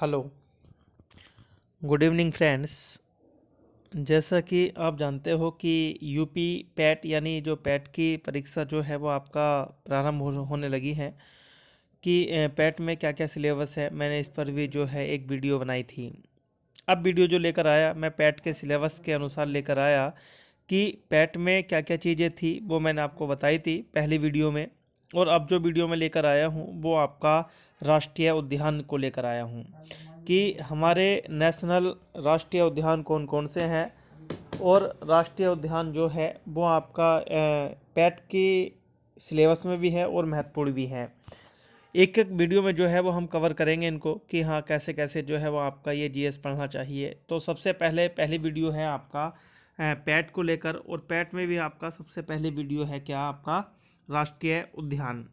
Hello, good evening friends. जैसा कि आप जानते हो कि यूपी पैट यानी जो पैट की परीक्षा जो है वो आपका प्रारंभ होने लगी है कि पैट में क्या क्या सिलेबस है। मैंने इस पर भी जो है एक वीडियो बनाई थी। अब वीडियो जो लेकर आया मैं पैट के सिलेबस के अनुसार लेकर आया कि पैट में क्या क्या चीज़ें थी वो मैंने आपको बताई थी पहली वीडियो में। और अब जो वीडियो मैं लेकर आया हूँ वो आपका राष्ट्रीय उद्यान को लेकर आया हूँ कि हमारे नेशनल राष्ट्रीय उद्यान कौन कौन से हैं। और राष्ट्रीय उद्यान जो है वो आपका पैट की सिलेबस में भी है और महत्वपूर्ण भी है। एक एक वीडियो में जो है वो हम कवर करेंगे इनको कि हाँ कैसे कैसे जो है वो आपका ये जीएस पढ़ना चाहिए। तो सबसे पहले पहली वीडियो है आपका पैट को लेकर, और पैट में भी आपका सबसे पहली वीडियो है क्या आपका राष्ट्रीय उद्यान।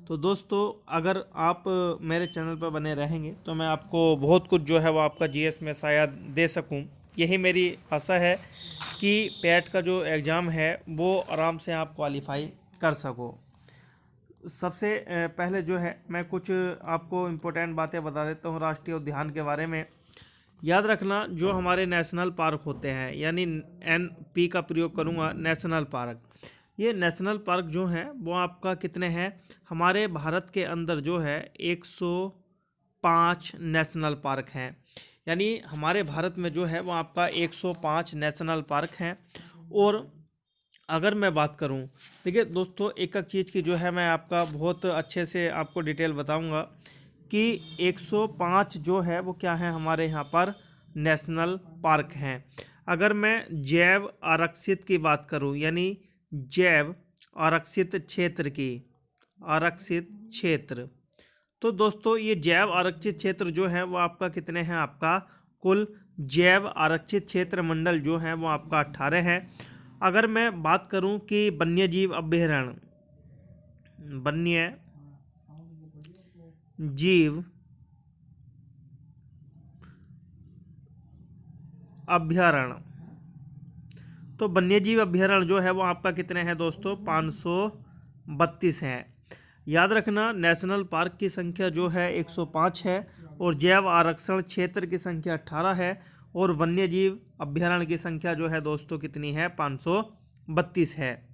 तो दोस्तों अगर आप मेरे चैनल पर बने रहेंगे तो मैं आपको बहुत कुछ जो है वो आपका जीएस में शायद दे सकूं। यही मेरी आशा है कि पैट का जो एग्ज़ाम है वो आराम से आप क्वालिफाई कर सको। सबसे पहले जो है मैं कुछ आपको इम्पोर्टेंट बातें बता देता हूँ राष्ट्रीय उद्यान के बारे में। याद रखना जो हमारे नेशनल पार्क होते हैं यानी NP का प्रयोग करूँगा, नेशनल पार्क। ये नेशनल पार्क जो हैं वो आपका कितने हैं, हमारे भारत के अंदर जो है 105 नेशनल पार्क हैं। यानी हमारे भारत में जो है वो आपका 105 नेशनल पार्क हैं। और अगर मैं बात करूं, देखिए दोस्तों एक एक चीज़ की जो है मैं आपका बहुत अच्छे से आपको डिटेल बताऊंगा कि 105 जो है वो क्या है हमारे यहाँ पर नेशनल पार्क हैं। अगर मैं जैव आरक्षित की बात करूं यानी जैव आरक्षित क्षेत्र की, आरक्षित क्षेत्र, तो दोस्तों ये जैव आरक्षित क्षेत्र जो है वो आपका कितने हैं, आपका कुल जैव आरक्षित क्षेत्र मंडल जो है वो आपका 18 है। अगर मैं बात करूं कि वन्यजीव अभ्यारण्य, वन्य जीव अभ्यारण्य, तो वन्यजीव अभ्यारण्य जो है वो आपका कितने हैं दोस्तों, 532 हैं। याद रखना नेशनल पार्क की संख्या जो है 105 है और जैव आरक्षण क्षेत्र की संख्या 18 है और वन्यजीव अभ्यारण्य की संख्या जो है दोस्तों कितनी है, 532 है।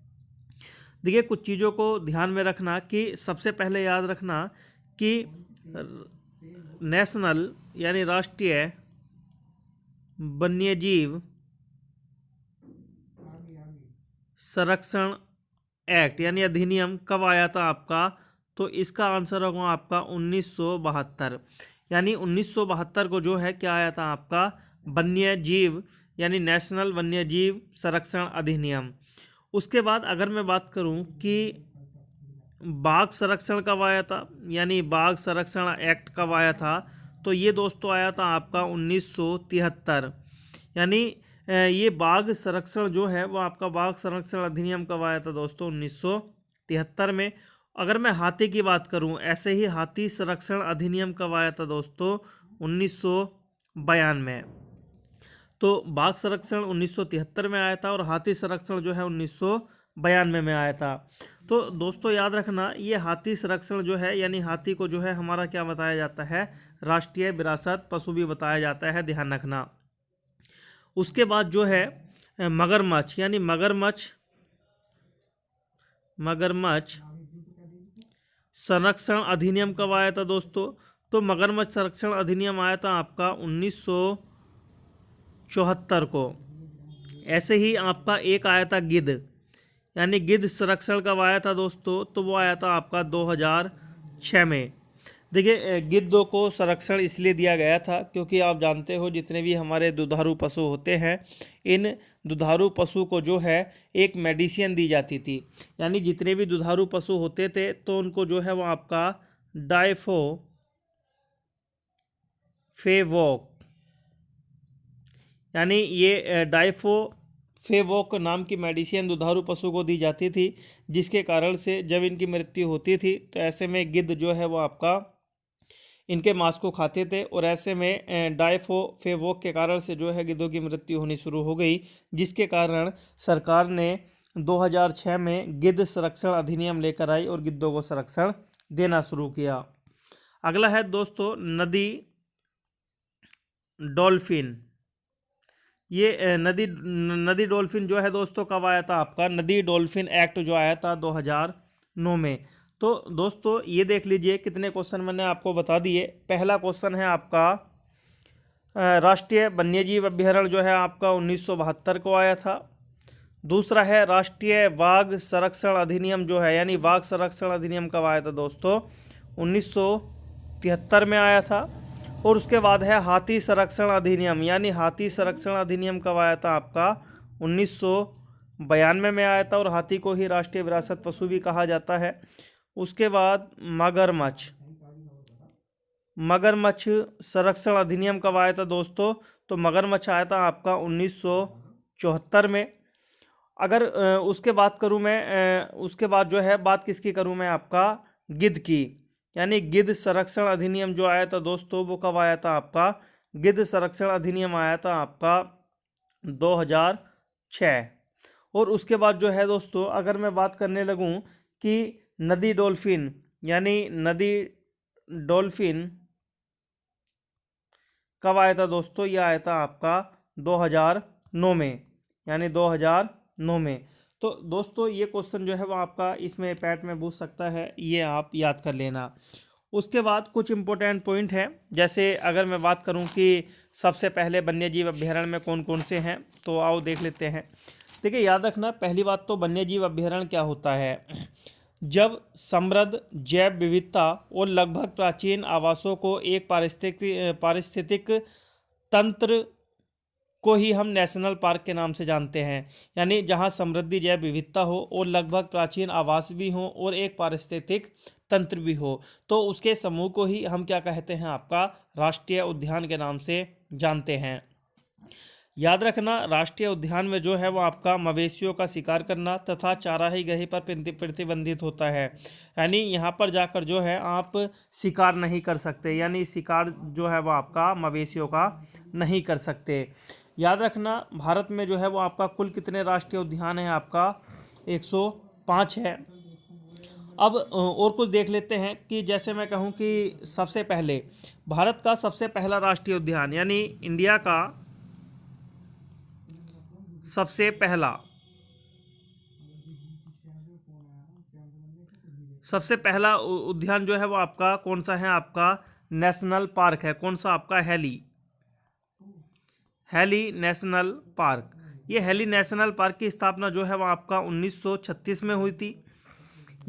देखिए कुछ चीज़ों को ध्यान में रखना कि सबसे पहले याद रखना कि नेशनल यानी राष्ट्रीय वन्यजीव संरक्षण एक्ट यानी अधिनियम कब आया था आपका, तो इसका आंसर होगा आपका 1972। यानी 1972 को जो है क्या आया था आपका वन्य जीव यानी नेशनल वन्य जीव संरक्षण अधिनियम। उसके बाद अगर मैं बात करूं कि बाघ संरक्षण कब आया था यानी बाघ संरक्षण एक्ट कब आया था, तो ये दोस्तों आया था आपका 1973। यानी ये बाघ संरक्षण जो है वो आपका बाघ संरक्षण अधिनियम कब आया था दोस्तों, 1973 में। अगर मैं हाथी की बात करूं, ऐसे ही हाथी संरक्षण अधिनियम कब आया था दोस्तों, 1992। तो बाघ संरक्षण 1973 में आया था और हाथी संरक्षण जो है 1992 में आया था। तो दोस्तों याद रखना ये हाथी संरक्षण जो है यानी हाथी को जो है हमारा क्या बताया जाता है, राष्ट्रीय विरासत पशु भी बताया जाता है, ध्यान रखना। उसके बाद जो है मगरमच्छ यानी मगरमच्छ संरक्षण अधिनियम कब आया था दोस्तों, तो मगरमच्छ संरक्षण अधिनियम आया था आपका 1974 को। ऐसे ही आपका एक आया था गिद्ध यानी गिद्ध संरक्षण कब आया था दोस्तों, तो वो आया था आपका 2006 में। देखिए गिद्धों को संरक्षण इसलिए दिया गया था क्योंकि आप जानते हो जितने भी हमारे दुधारू पशु होते हैं, इन दुधारू पशु को जो है एक मेडिसिन दी जाती थी। यानी जितने भी दुधारू पशु होते थे तो उनको जो है वो आपका डाइफोफेवॉक यानी ये डाइफोफेवॉक नाम की मेडिसिन दुधारू पशु को दी जाती थी, जिसके कारण से जब इनकी मृत्यु होती थी तो ऐसे में गिद्ध जो है वो आपका इनके मांस को खाते थे और ऐसे में डाइफोफेवॉक के कारण से जो है गिद्धों की मृत्यु होनी शुरू हो गई, जिसके कारण सरकार ने 2006 में गिद्ध संरक्षण अधिनियम लेकर आई और गिद्धों को संरक्षण देना शुरू किया। अगला है दोस्तों नदी डॉल्फिन, ये नदी नदी डॉल्फिन जो है दोस्तों कब आया था आपका, नदी डॉल्फिन एक्ट जो आया था 2009 में। तो दोस्तों ये देख लीजिए कितने क्वेश्चन मैंने आपको बता दिए। पहला क्वेश्चन है आपका राष्ट्रीय वन्यजीव अभ्यारण्य जो है आपका 1972 को आया था। दूसरा है राष्ट्रीय बाघ संरक्षण अधिनियम जो है, यानी बाघ संरक्षण अधिनियम कब आया था दोस्तों, 1973 में आया था। और उसके बाद है हाथी संरक्षण अधिनियम, यानी हाथी संरक्षण अधिनियम कब आया था आपका, 1992 में आया था, और हाथी को ही राष्ट्रीय विरासत पशु भी कहा जाता है। उसके बाद मगरमच्छ संरक्षण अधिनियम कब आया था दोस्तों, तो मगरमच्छ आया था आपका 1974 में। अगर उसके बात करूं मैं, उसके बाद जो है बात किसकी करूं मैं, आपका गिद्ध की, यानी गिद्ध संरक्षण अधिनियम जो आया था दोस्तों वो कब आया था आपका, गिद्ध संरक्षण अधिनियम आया था आपका 2006। और उसके बाद जो है दोस्तों अगर मैं बात करने लगूं कि नदी डॉल्फिन, यानी नदी डॉल्फिन कब आया था दोस्तों, यह आया था आपका 2009 में, यानी 2009 में। तो दोस्तों ये क्वेश्चन जो है वो आपका इसमें पैट में पूछ सकता है, ये आप याद कर लेना। उसके बाद कुछ इंपॉर्टेंट पॉइंट हैं, जैसे अगर मैं बात करूं कि सबसे पहले वन्यजीव अभ्यारण्य में कौन कौन से हैं, तो आओ देख लेते हैं। देखिए याद रखना, पहली बात तो वन्यजीव अभ्यारण्य क्या होता है, जब समृद्ध जैव विविधता और लगभग प्राचीन आवासों को एक पारिस्थितिक तंत्र को ही हम नेशनल पार्क के नाम से जानते हैं। यानी जहां समृद्धि जैव विविधता हो और लगभग प्राचीन आवास भी हो और एक पारिस्थितिक तंत्र भी हो, तो उसके समूह को ही हम क्या कहते हैं, आपका राष्ट्रीय उद्यान के नाम से जानते हैं। याद रखना, राष्ट्रीय उद्यान में जो है वो आपका मवेशियों का शिकार करना तथा चाराही गही पर प्रतिबंधित होता है। यानी यहाँ पर जाकर जो है आप शिकार नहीं कर सकते, यानी शिकार जो है वो आपका मवेशियों का नहीं कर सकते। याद रखना, भारत में जो है वो आपका कुल कितने राष्ट्रीय उद्यान हैं, आपका 105 है। अब और कुछ देख लेते हैं कि जैसे मैं कहूँ कि सबसे पहले भारत का सबसे पहला राष्ट्रीय उद्यान, यानी इंडिया का सबसे पहला उद्यान जो है वो आपका कौन सा है, आपका नेशनल पार्क है। कौन सा आपका, हैली नेशनल पार्क। ये हैली नेशनल पार्क की स्थापना जो है वो आपका 1936 में हुई थी।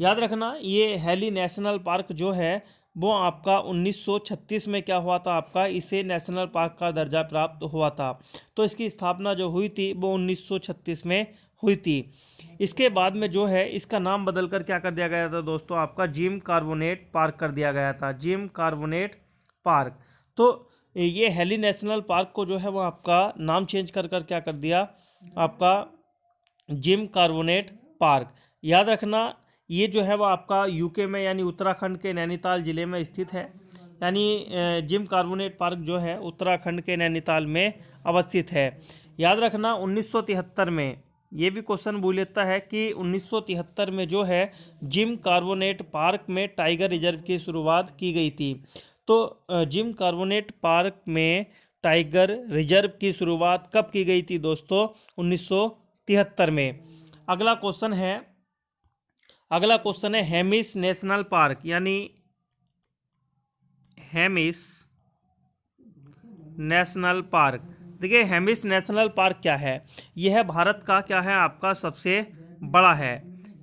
याद रखना, ये हैली नेशनल पार्क जो है वो आपका 1936 में क्या हुआ था, आपका इसे नेशनल पार्क का दर्जा प्राप्त हुआ था। तो इसकी स्थापना जो हुई थी वो 1936 में हुई थी। इसके बाद में जो है इसका नाम बदलकर क्या कर दिया गया था दोस्तों, आपका जिम कार्बोनेट पार्क कर दिया गया था, जिम कार्बोनेट पार्क। तो ये हैली नेशनल पार्क को जो है वो आपका नाम चेंज कर क्या कर दिया, आपका जिम कार्बोनेट पार्क। याद रखना, ये जो है वो आपका यूके में, यानी उत्तराखंड के नैनीताल ज़िले में स्थित है। यानी जिम कार्बोनेट पार्क जो है उत्तराखंड के नैनीताल में अवस्थित है। याद रखना, 1973 में, ये भी क्वेश्चन पूछ लेता है कि 1973 में जो है जिम कार्बोनेट पार्क में टाइगर रिजर्व की शुरुआत की गई थी। तो जिम कार्बोनेट पार्क में टाइगर रिजर्व की शुरुआत कब की गई थी दोस्तों, 1973 में। अगला क्वेश्चन है हेमिस नेशनल पार्क, यानी हेमिस नेशनल पार्क। देखिए हेमिस नेशनल पार्क क्या है, यह भारत का क्या है, आपका सबसे बड़ा है।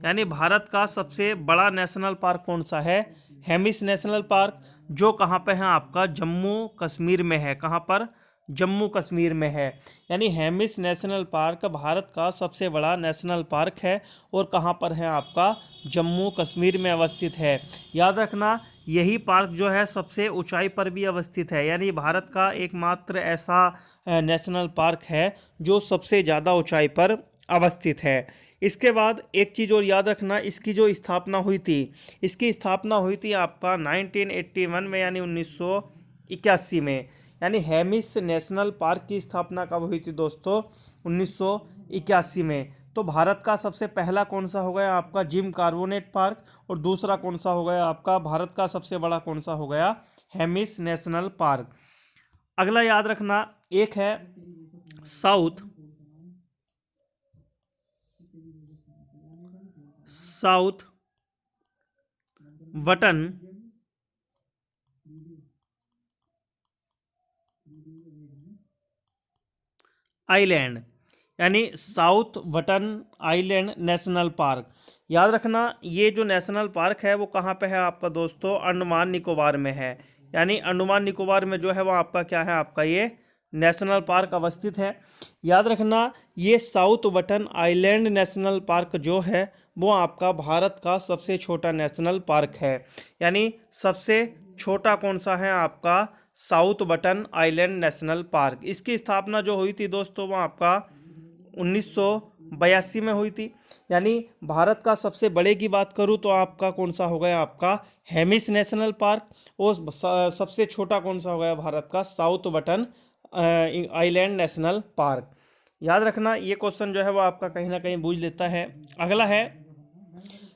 यानी भारत का सबसे बड़ा नेशनल पार्क कौन सा है, हेमिस नेशनल पार्क, जो कहाँ पे है, आपका जम्मू कश्मीर में है। कहाँ पर, जम्मू कश्मीर में है। यानी हेमिस नेशनल पार्क भारत का सबसे बड़ा नेशनल पार्क है और कहाँ पर है, आपका जम्मू कश्मीर में अवस्थित है। याद रखना, यही पार्क जो है सबसे ऊंचाई पर भी अवस्थित है। यानी भारत का एकमात्र ऐसा नेशनल पार्क है जो सबसे ज़्यादा ऊंचाई पर अवस्थित है। इसके बाद एक चीज़ और याद रखना, इसकी जो स्थापना हुई थी, इसकी स्थापना हुई थी आपका 1981 में, यानी 1981 में। यानी हेमिस नेशनल पार्क की स्थापना कब हुई थी दोस्तों, 1981 में। तो भारत का सबसे पहला कौन सा हो गया, आपका जिम कार्बोनेट पार्क, और दूसरा कौन सा हो गया आपका, भारत का सबसे बड़ा कौन सा हो गया, हेमिस नेशनल पार्क। अगला याद रखना, एक है साउथ साउथ बटन आइलैंड, यानी south button Island National park. याद रखना, ये जो नेशनल पार्क है वो कहाँ पे है आपका दोस्तों, अंडमान निकोबार में है। यानी अंडमान निकोबार में जो है वो आपका क्या है, आपका ये नेशनल पार्क अवस्थित है। याद रखना, ये south button Island National park जो है वो आपका भारत का सबसे छोटा नेशनल पार्क है। यानी सबसे छोटा कौन सा है आपका, south button Island National park. इसकी स्थापना जो हुई थी दोस्तों वो आपका 1982 में हुई थी। यानी भारत का सबसे बड़े की बात करूँ तो आपका कौन सा हो गया, आपका हेमिस नेशनल पार्क। और सबसे छोटा कौन सा हो गया भारत का, south button Island National park. याद रखना, ये क्वेश्चन जो है वो आपका कहीं ना कहीं बूझ लेता है। अगला है,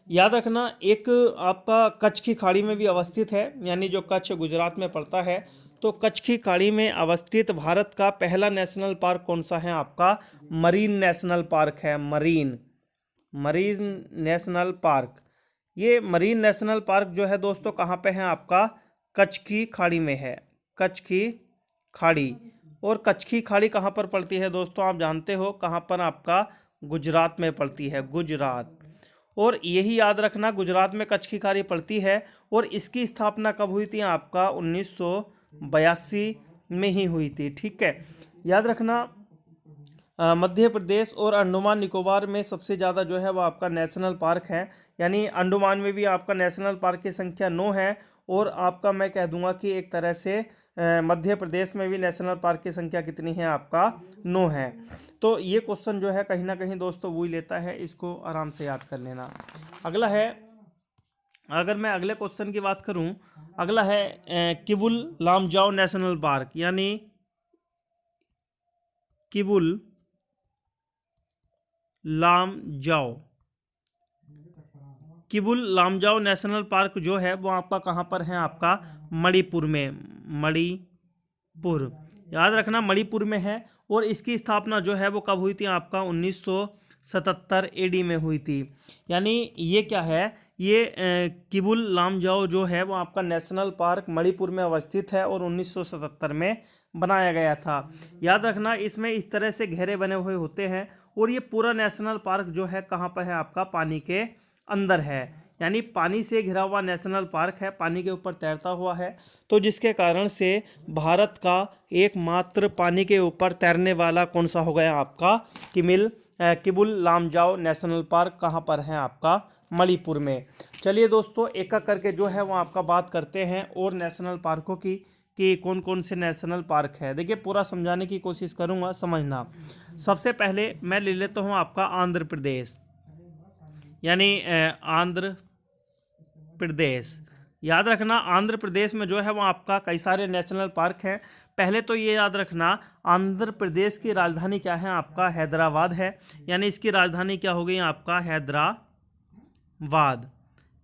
याद रखना, एक आपका कच्छ की खाड़ी में भी अवस्थित है, यानी जो कच्छ गुजरात में पड़ता है, तो कच्छ की खाड़ी में अवस्थित भारत का पहला नेशनल पार्क कौन सा है, आपका मरीन नेशनल पार्क है। Marine national park. ये मरीन नेशनल पार्क जो है दोस्तों कहाँ पे है, आपका कच्छ की खाड़ी में है। कच्छ की खाड़ी। और कच्छ की खाड़ी कहाँ पर पड़ती है दोस्तों, आप जानते हो कहाँ पर, आपका गुजरात में पड़ती है, गुजरात। और यही याद रखना, गुजरात में कच्छ की खाड़ी पड़ती है। और इसकी स्थापना कब हुई थी, आपका 1982 में ही हुई थी। ठीक है, याद रखना, मध्य प्रदेश और अंडमान निकोबार में सबसे ज़्यादा जो है वो आपका नेशनल पार्क है। यानी अंडमान में भी आपका नेशनल पार्क की संख्या 9 है। और आपका मैं कह दूंगा कि एक तरह से मध्य प्रदेश में भी नेशनल पार्क की संख्या कितनी है, आपका 9 है। तो ये क्वेश्चन जो है कहीं ना कहीं दोस्तों वही लेता है, इसको आराम से याद कर लेना। अगला है, अगर मैं अगले क्वेश्चन की बात करूं, अगला है किबुल लामजाओ नेशनल पार्क। यानी किबुल लामजाओ किबुल लामजाओ नेशनल पार्क जो है वो आपका कहाँ पर है, आपका मणिपुर में। मणिपुर, याद रखना, मणिपुर में है। और इसकी स्थापना जो है वो कब हुई थी, आपका 1977 एडी में हुई थी। यानी ये क्या है, ये किबुल लामजाओ जो है वो आपका नेशनल पार्क मणिपुर में अवस्थित है और 1977 में बनाया गया था। याद रखना, इसमें इस तरह से घेरे बने हुए होते हैं। और ये पूरा नेशनल पार्क जो है कहाँ पर है, आपका पानी के अंदर है। यानी पानी से घिरा हुआ नेशनल पार्क है, पानी के ऊपर तैरता हुआ है। तो जिसके कारण से भारत का एकमात्र पानी के ऊपर तैरने वाला कौन सा हो गया, आपका किबुल लामजाओ नेशनल पार्क कहाँ पर है, आपका मणिपुर में। चलिए दोस्तों, एक एक करके जो है वो आपका बात करते हैं और नेशनल पार्कों की, कि कौन कौन से नेशनल पार्क है। देखिए, पूरा समझाने की कोशिश करूंगा, समझना। सबसे पहले मैं ले लेता हूं आपका आंध्र प्रदेश। यानी आंध्र प्रदेश। याद रखना, आंध्र प्रदेश में जो है वो आपका कई सारे नेशनल पार्क हैं। पहले तो ये याद रखना, आंध्र प्रदेश की राजधानी क्या है, आपका हैदराबाद है। यानी इसकी राजधानी क्या हो गई, आपका हैदराबाद।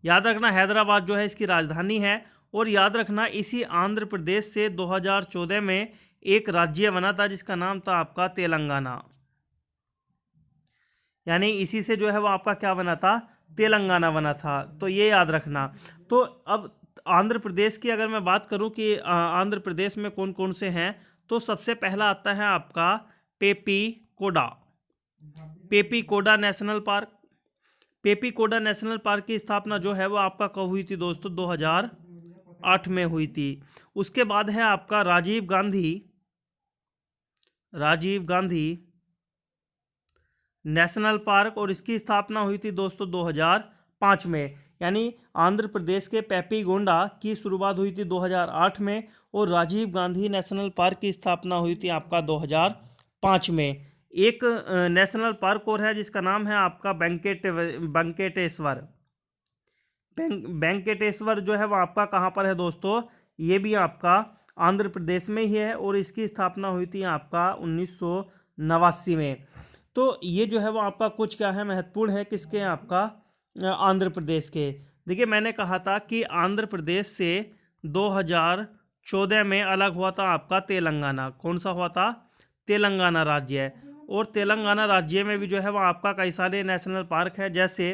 याद रखना, हैदराबाद जो है इसकी राजधानी है। और याद रखना, इसी आंध्र प्रदेश से 2014 में एक राज्य बना था जिसका नाम था आपका तेलंगाना। यानी इसी से जो है वो आपका क्या बना था, तेलंगाना बना था। तो ये याद रखना। तो अब आंध्र प्रदेश की अगर मैं बात करूं कि आंध्र प्रदेश में कौन कौन से हैं, तो सबसे पहला आता है आपका पेपीकोडा। पेपीकोडा नेशनल पार्क। पेपीकोडा नेशनल पार्क की स्थापना जो है वो आपका कब हुई थी दोस्तों, 2008 में हुई थी। उसके बाद है आपका राजीव गांधी नेशनल पार्क, और इसकी स्थापना हुई थी दोस्तों 2005 में। यानी आंध्र प्रदेश के पेपीकोडा की शुरुआत हुई थी 2008 में, और राजीव गांधी नेशनल पार्क की स्थापना हुई थी आपका 2005 में। एक नेशनल पार्क और है जिसका नाम है आपका वेंकटेश्वर। वेंकटेश्वर जो है वो आपका कहाँ पर है दोस्तों, ये भी आपका आंध्र प्रदेश में ही है। और इसकी स्थापना हुई थी आपका 1989 में। तो ये जो है वो आपका कुछ क्या है, महत्वपूर्ण है किसके, आपका आंध्र प्रदेश के। देखिए, मैंने कहा था कि आंध्र प्रदेश से 2014 1914 में अलग हुआ था आपका तेलंगाना। कौन सा हुआ था? तेलंगाना राज्य है। और तेलंगाना राज्य में भी जो है वो आपका कई सारे नेशनल पार्क है। जैसे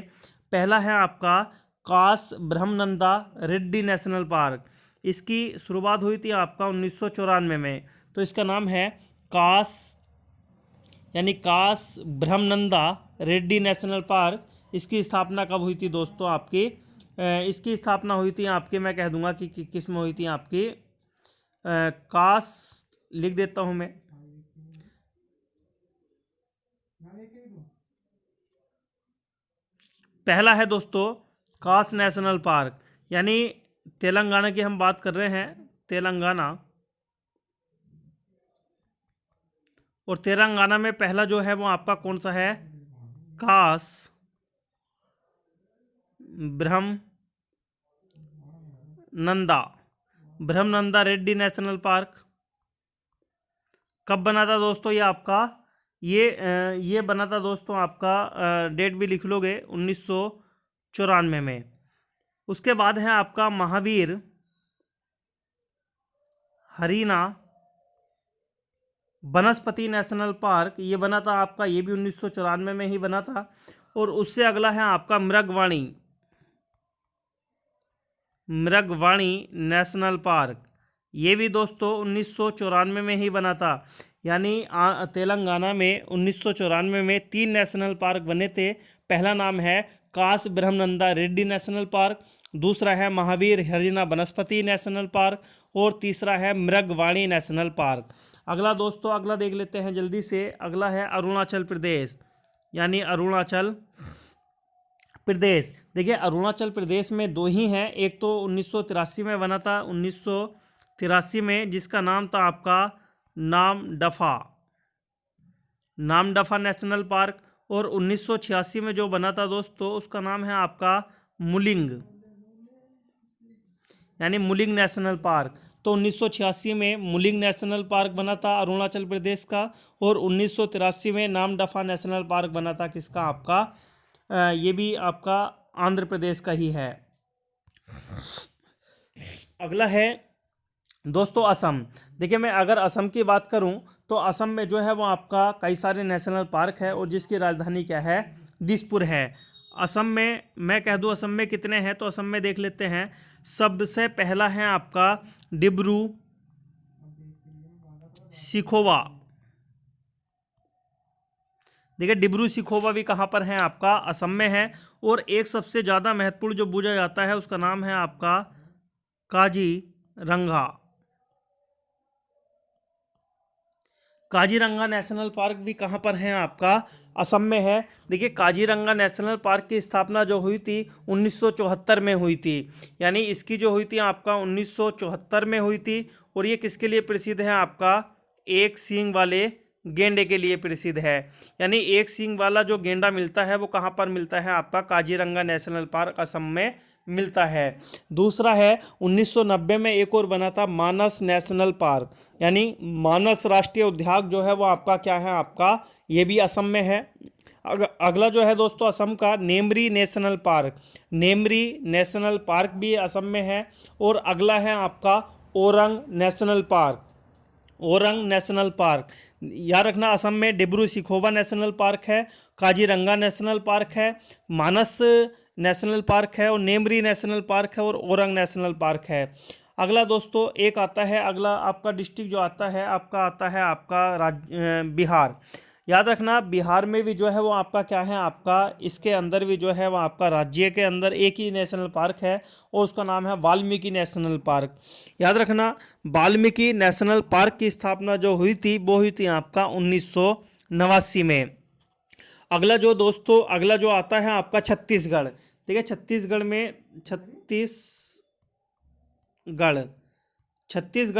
पहला है आपका कास ब्रह्मनंदा रेड्डी नेशनल पार्क। इसकी शुरुआत हुई थी आपका 1994 में। तो इसका नाम है कास यानी कास ब्रह्मनंदा रेड्डी नेशनल पार्क। इसकी स्थापना कब हुई थी दोस्तों आपकी? इसकी स्थापना हुई थी आपकी, मैं कह दूंगा कि किस में हुई थी आपकी। कास लिख देता हूं मैं। पहला है दोस्तों कास नेशनल पार्क, यानी तेलंगाना की हम बात कर रहे हैं, तेलंगाना। और तेलंगाना में पहला जो है वो आपका कौन सा है? कास ब्रह्मनंदा ब्रह्मनंदा रेड्डी नेशनल पार्क। कब बना था दोस्तों ये आपका? ये बना था दोस्तों आपका, डेट भी लिख लोगे, 1994 में। उसके बाद है आपका महावीर हरीना बनस्पति नेशनल पार्क। ये बना था आपका, ये भी 1994 में ही बना था। और उससे अगला है आपका मृगवाणी नेशनल पार्क। ये भी दोस्तों 1994 में ही बना था। यानी तेलंगाना में 1994 में 3 नेशनल पार्क बने थे। पहला नाम है कास ब्रह्मनंदा रेड्डी नेशनल पार्क, दूसरा है महावीर हरिना बनस्पति नेशनल पार्क, और तीसरा है मृगवाणी नेशनल पार्क। अगला दोस्तों, अगला देख लेते हैं जल्दी से। अगला है अरुणाचल प्रदेश, यानी अरुणाचल प्रदेश। देखिए अरुणाचल प्रदेश में 2 ही हैं। एक तो 1983 में बना था, 1983 में, जिसका नाम था आपका नामदफा नेशनल पार्क। और 1986 में जो बना था दोस्तों, उसका नाम है आपका मुलिंग, यानी मुलिंग नेशनल पार्क। तो 1986 में मुलिंग नेशनल पार्क बना था अरुणाचल प्रदेश का, और 1983 में नामदफा नेशनल पार्क बना था किसका? आपका ये भी आपका आंध्र प्रदेश का ही है। अगला है दोस्तों असम। देखिए मैं अगर असम की बात करूं तो असम में जो है वो आपका कई सारे नेशनल पार्क है, और जिसकी राजधानी क्या है? दिसपुर है। असम में मैं कह दूं असम में कितने हैं, तो असम में देख लेते हैं। सबसे पहला है आपका डिब्रू सिखोवा। देखिए डिब्रू सिखोवा भी कहाँ पर है? आपका असम में है। और एक सबसे ज़्यादा महत्वपूर्ण जो पूछा जाता है उसका नाम है आपका काजीरंगा। काजीरंगा नेशनल पार्क भी कहाँ पर है? आपका असम में है। देखिए काजीरंगा नेशनल पार्क की स्थापना जो हुई थी 1974 में हुई थी, यानी इसकी जो हुई थी आपका 1974 में हुई थी। और ये किसके लिए प्रसिद्ध है? आपका एक सींग वाले गेंडे के लिए प्रसिद्ध है। यानी एक सींग वाला जो गेंडा मिलता है वो कहाँ पर मिलता है? आपका काजीरंगा नेशनल पार्क असम में मिलता है। दूसरा है 1990 में एक और बना था मानस नेशनल पार्क, यानी मानस राष्ट्रीय उद्यान जो है वो आपका क्या है? आपका ये भी असम में है। अगला जो है दोस्तों असम का नेमरी नेशनल पार्क। नेमरी नेशनल पार्क भी असम में है। और अगला है आपका orang national park. Orang national park याद रखना, असम में डिब्रू सिखोवा नेशनल पार्क है, काजीरंगा नेशनल पार्क है, मानस नेशनल पार्क है, और नेमरी नेशनल पार्क है, और ओरंग नेशनल पार्क है। अगला दोस्तों एक आता है, अगला आपका डिस्ट्रिक्ट जो आता है आपका बिहार। याद रखना बिहार में भी जो है वो आपका क्या है? आपका इसके अंदर भी जो है वो आपका राज्य के अंदर एक ही नेशनल पार्क है, और उसका नाम है वाल्मीकि नेशनल पार्क। याद रखना वाल्मीकि नेशनल पार्क की स्थापना जो हुई थी वो हुई थी आपका 1989 में। अगला जो दोस्तों अगला जो आता है आपका छत्तीसगढ़। ठीक है, छत्तीसगढ़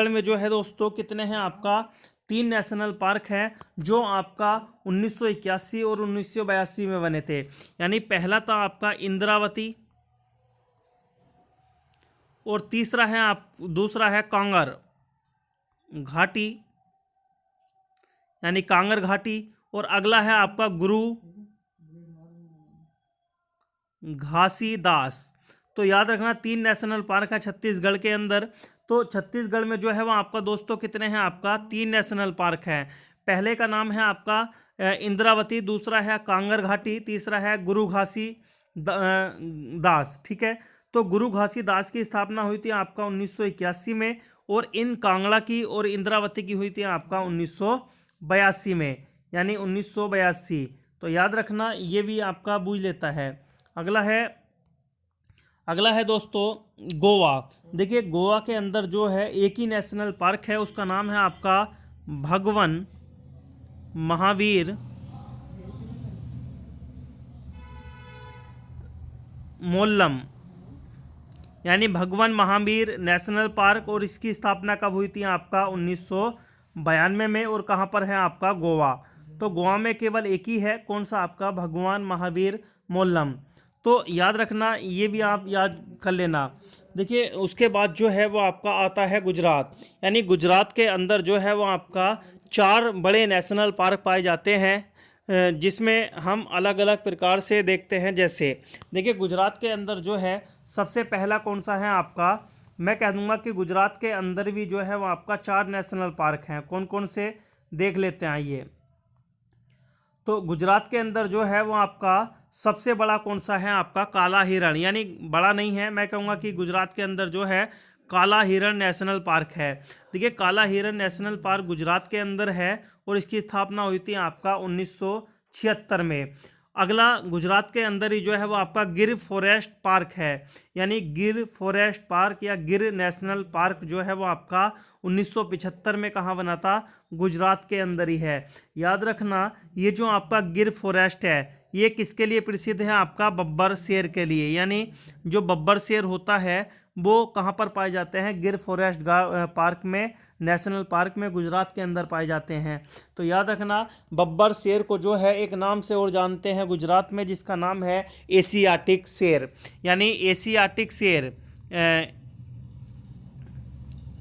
में जो है दोस्तों कितने हैं? आपका 3 नेशनल पार्क हैं, जो आपका 1981 और 1982 में बने थे। यानी पहला था आपका इंद्रावती, और दूसरा है कांगर घाटी, यानी कांगर घाटी, और अगला है आपका गुरु घासीदास। तो याद रखना 3 नेशनल पार्क है छत्तीसगढ़ के अंदर। तो छत्तीसगढ़ में जो है वो आपका दोस्तों कितने हैं, आपका 3 नेशनल पार्क हैं। पहले का नाम है आपका इंद्रावती, दूसरा है कांगर घाटी, तीसरा है गुरु घासी दास। ठीक है, तो गुरु घासी दास की स्थापना हुई थी आपका 1981 में, और इन कांगड़ा की और इंद्रावती की हुई थी आपका 1982 में, यानी 1982। तो याद रखना, ये भी आपका बूझ लेता है। अगला है दोस्तों गोवा। देखिए गोवा के अंदर जो है एक ही नेशनल पार्क है, उसका नाम है आपका भगवन महावीर मोल्लम, यानी भगवान महावीर नेशनल पार्क, और इसकी स्थापना कब हुई थी आपका 1992 में, और कहाँ पर है आपका गोवा। तो गोवा में केवल एक ही है, कौन सा, आपका भगवान महावीर मोल्लम। तो याद रखना, ये भी आप याद कर लेना। देखिए उसके बाद जो है वो आपका आता है गुजरात, यानी गुजरात के अंदर जो है वो आपका 4 बड़े नेशनल पार्क पाए जाते हैं, जिसमें हम अलग अलग प्रकार से देखते हैं। जैसे देखिए गुजरात के अंदर जो है सबसे पहला कौन सा है आपका, मैं कह दूंगा कि गुजरात के अंदर भी जो है वो आपका 4 नेशनल पार्क हैं। कौन कौन से देख लेते हैं आइए। तो गुजरात के अंदर जो है वो आपका सबसे बड़ा कौन सा है, आपका काला हिरण, यानी बड़ा नहीं है, मैं कहूँगा कि गुजरात के अंदर जो है काला हिरण नेशनल पार्क है। देखिए काला हिरण नेशनल पार्क गुजरात के अंदर है, और इसकी स्थापना हुई थी आपका 1976 में। अगला गुजरात के अंदर ही जो है वो आपका गिर फॉरेस्ट पार्क है, यानी गिर फॉरेस्ट पार्क या गिर नेशनल पार्क जो है वो आपका 1975 में कहाँ बना था, गुजरात के अंदर ही है। याद रखना, ये जो आपका गिर फॉरेस्ट है ये किसके लिए प्रसिद्ध है, आपका बब्बर शेर के लिए, यानी जो बब्बर शेर होता है वो कहाँ पर पाए जाते हैं, गिर फॉरेस्ट पार्क में, नेशनल पार्क में, गुजरात के अंदर पाए जाते हैं। तो याद रखना, बब्बर शेर को जो है एक नाम से और जानते हैं गुजरात में, जिसका नाम है एशियाटिक शेर, यानी एशियाटिक शेर।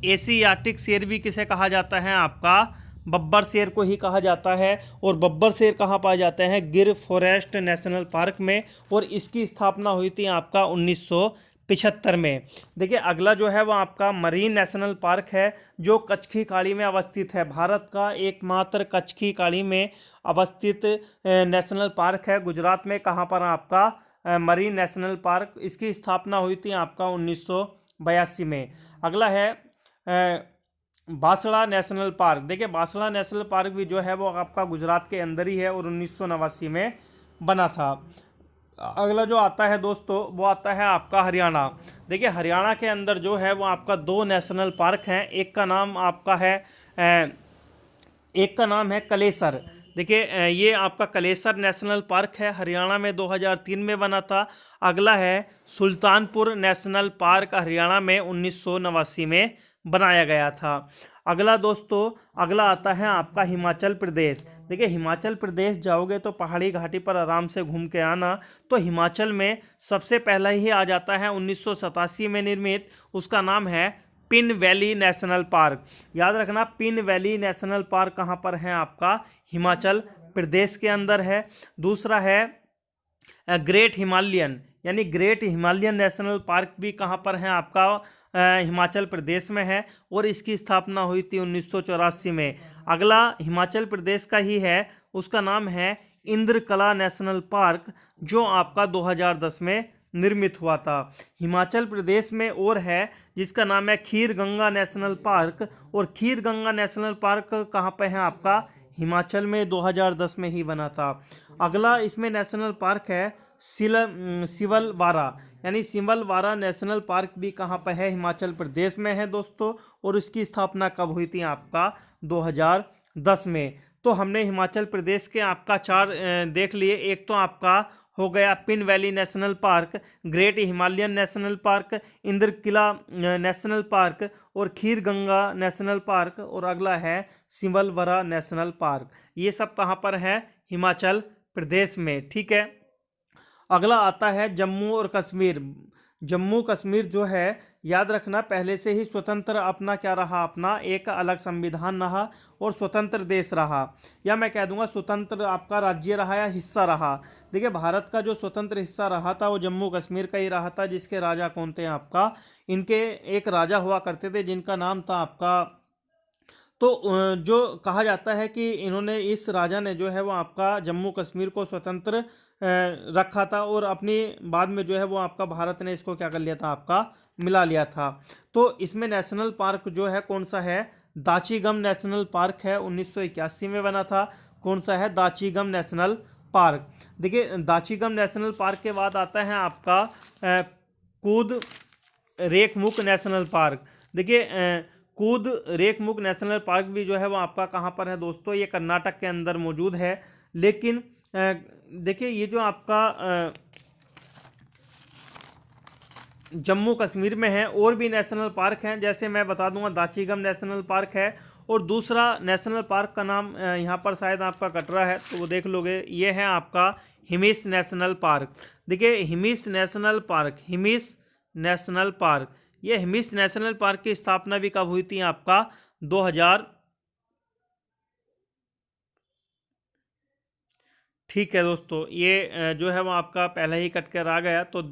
एशियाटिक शेर भी किसे कहा जाता है, आपका बब्बर शेर को ही कहा जाता है। और बब्बर शेर कहाँ पाए जाते हैं, गिर फॉरेस्ट नेशनल पार्क में, और इसकी स्थापना हुई थी आपका 1975 में। देखिए अगला जो है वो आपका मरीन नेशनल पार्क है, जो कच्छ की खाड़ी में अवस्थित है। भारत का एकमात्र कच्छ की खाड़ी में अवस्थित नेशनल पार्क है। गुजरात में कहाँ पर आपका मरीन नेशनल पार्क, इसकी स्थापना हुई थी आपका 1982 में। अगला है बांसड़ा नेशनल पार्क। देखिए बांसड़ा नेशनल पार्क भी जो है वो आपका गुजरात के अंदर ही है, और 1989 में बना था। अगला जो आता है दोस्तों वो आता है आपका हरियाणा। देखिए हरियाणा के अंदर जो है वो आपका 2 नेशनल पार्क हैं। एक का नाम है कलेसर। देखिए ये आपका कलेसर नेशनल पार्क है, हरियाणा में 2003 में बना था। अगला है सुल्तानपुर नेशनल पार्क, हरियाणा में 1989 में बनाया गया था। अगला आता है आपका हिमाचल प्रदेश। देखिए हिमाचल प्रदेश जाओगे तो पहाड़ी घाटी पर आराम से घूम के आना। तो हिमाचल में सबसे पहला ही आ जाता है 1987 में निर्मित, उसका नाम है पिन वैली नेशनल पार्क। याद रखना, पिन वैली नेशनल पार्क कहाँ पर है, आपका हिमाचल प्रदेश के अंदर है। दूसरा है ग्रेट हिमालयन, यानी ग्रेट हिमालयन नेशनल पार्क भी कहाँ पर है, आपका हिमाचल प्रदेश में है, और इसकी स्थापना हुई थी 1984 में। अगला हिमाचल प्रदेश का ही है, उसका नाम है इंद्रकला नेशनल पार्क, जो आपका 2010 में निर्मित हुआ था। हिमाचल प्रदेश में और है जिसका नाम है खीर गंगा नेशनल पार्क, और खीर गंगा नेशनल पार्क कहाँ पे है, आपका हिमाचल में 2010 में ही बना था। अगला इसमें नेशनल पार्क है सिवलवारा, यानी सिवलवारा नेशनल पार्क भी कहाँ पर है, हिमाचल प्रदेश में है दोस्तों, और इसकी स्थापना कब हुई थी, आपका 2010 में। तो हमने हिमाचल प्रदेश के आपका 4 देख लिए। एक तो आपका हो गया pin valley national park, great Himalayan national park, Indrakila national Park, और खीर गंगा नेशनल पार्क, और अगला है सिवलवारा नेशनल पार्क। ये सब कहाँ पर है, हिमाचल प्रदेश में। ठीक है, अगला आता है जम्मू और कश्मीर। जम्मू कश्मीर जो है याद रखना पहले से ही स्वतंत्र अपना क्या रहा, अपना एक अलग संविधान रहा और स्वतंत्र देश रहा, या मैं कह दूंगा स्वतंत्र आपका राज्य रहा या हिस्सा रहा। देखिए भारत का जो स्वतंत्र हिस्सा रहा था वो जम्मू कश्मीर का ही रहा था, जिसके राजा कौन थे आपका, इनके एक राजा हुआ करते थे जिनका नाम था आपका, तो जो कहा जाता है कि इन्होंने, इस राजा ने जो है वो आपका जम्मू कश्मीर को स्वतंत्र रखा था, और अपनी बाद में जो है वो आपका भारत ने इसको क्या कर लिया था, आपका मिला लिया था। तो इसमें नेशनल पार्क जो है कौन सा है, दाचीगम नेशनल पार्क है, 1981 में बना था। कौन सा है, दाचीगम नेशनल पार्क। देखिए दाचीगम नेशनल पार्क के बाद आता है आपका कूद रेकमुक नेशनल पार्क। देखिए कूद रेकमुक नेशनल पार्क भी जो है वो आपका कहाँ पर है दोस्तों, ये कर्नाटक के अंदर मौजूद है। लेकिन देखिए ये जो आपका जम्मू कश्मीर में है और भी नेशनल पार्क हैं, जैसे मैं बता दूंगा दाचीगम नेशनल पार्क है, और दूसरा नेशनल पार्क का नाम यहाँ पर शायद आपका कटरा है, तो वो देख लोगे, ये है आपका हिमिस नेशनल पार्क। देखिए Hemis national park, Hemis national park, ये हिमिस नेशनल पार्क की स्थापना भी कब हुई थी आपका, 2000, ठीक है दोस्तों, ये जो है वो आपका पहले ही कट कर आ गया। तो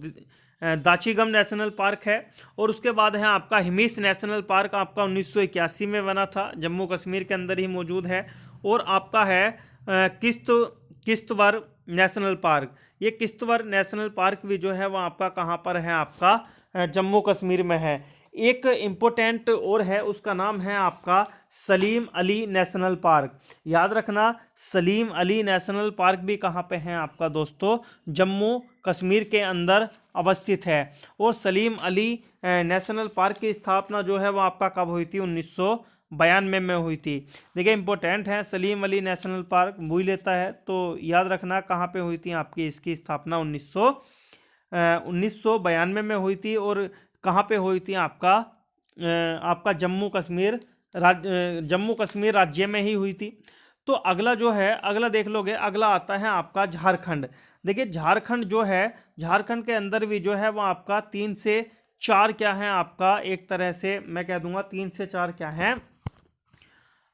दाचीगम नेशनल पार्क है, और उसके बाद है आपका हिमिस नेशनल पार्क, आपका 1981 में बना था, जम्मू कश्मीर के अंदर ही मौजूद है। और आपका है किश्तवाड़ नेशनल पार्क। ये किश्तवाड़ नेशनल पार्क भी जो है वो आपका कहाँ पर है, आपका जम्मू कश्मीर में है। एक इम्पोर्टेंट और है, उसका नाम है आपका सलीम अली नेशनल पार्क। याद रखना सलीम अली नेशनल पार्क भी कहाँ पे है आपका दोस्तों, जम्मू कश्मीर के अंदर अवस्थित है। और सलीम अली नेशनल पार्क की स्थापना जो है वो आपका कब हुई थी, 1992 में हुई थी। देखिए इंपॉर्टेंट है, सलीम अली नेशनल पार्क भूल लेता है, तो याद रखना कहाँ पे हुई थी आपकी इसकी स्थापना, 1992 में हुई थी। और कहाँ पे हुई थी आपका, आपका जम्मू कश्मीर राज्य में ही हुई थी। तो अगला जो है, अगला देख लोगे, अगला आता है आपका झारखंड। देखिए झारखंड जो है, झारखंड के अंदर भी जो है वो आपका 3 से 4 क्या है आपका, एक तरह से मैं कह दूंगा 3 से 4 क्या है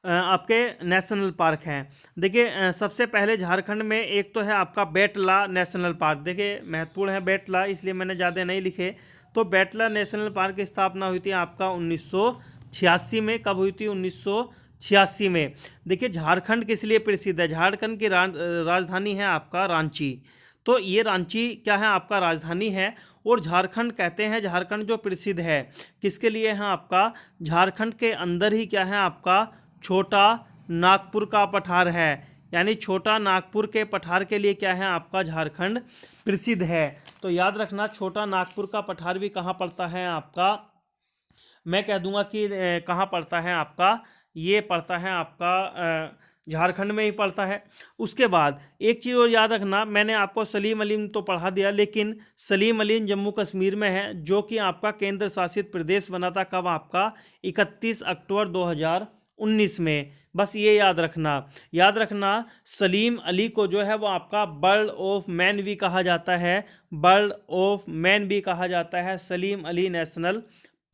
आपके नेशनल पार्क हैं। देखिए सबसे पहले झारखंड में एक तो है आपका बेटला नेशनल पार्क। देखिए महत्वपूर्ण है बेटला, इसलिए मैंने ज़्यादा नहीं लिखे। तो बेटला नेशनल पार्क की स्थापना हुई थी आपका 1986 में। कब हुई थी, 1986 में। देखिए झारखंड किस लिए प्रसिद्ध है, झारखंड की राजधानी है आपका रांची। तो ये रांची क्या है, आपका राजधानी है। और झारखंड कहते हैं, झारखंड जो प्रसिद्ध है किसके लिए है आपका, झारखंड के अंदर ही क्या है आपका, छोटा नागपुर का पठार है। यानी छोटा नागपुर के पठार के लिए क्या है आपका, झारखंड प्रसिद्ध है। तो याद रखना छोटा नागपुर का पठार भी कहाँ पड़ता है आपका, मैं कह दूंगा कि कहाँ पड़ता है आपका, ये पड़ता है आपका झारखंड में ही पड़ता है। उसके बाद एक चीज़ और याद रखना, मैंने आपको सलीम अली तो पढ़ा दिया, लेकिन सलीम अली जम्मू कश्मीर में है, जो कि आपका केंद्र शासित प्रदेश बना था कब आपका, 31 अक्टूबर 2019 में। बस ये याद रखना। याद रखना सलीम अली को जो है वो आपका बर्ड ऑफ मैन भी कहा जाता है, बर्ड ऑफ मैन भी कहा जाता है सलीम अली नेशनल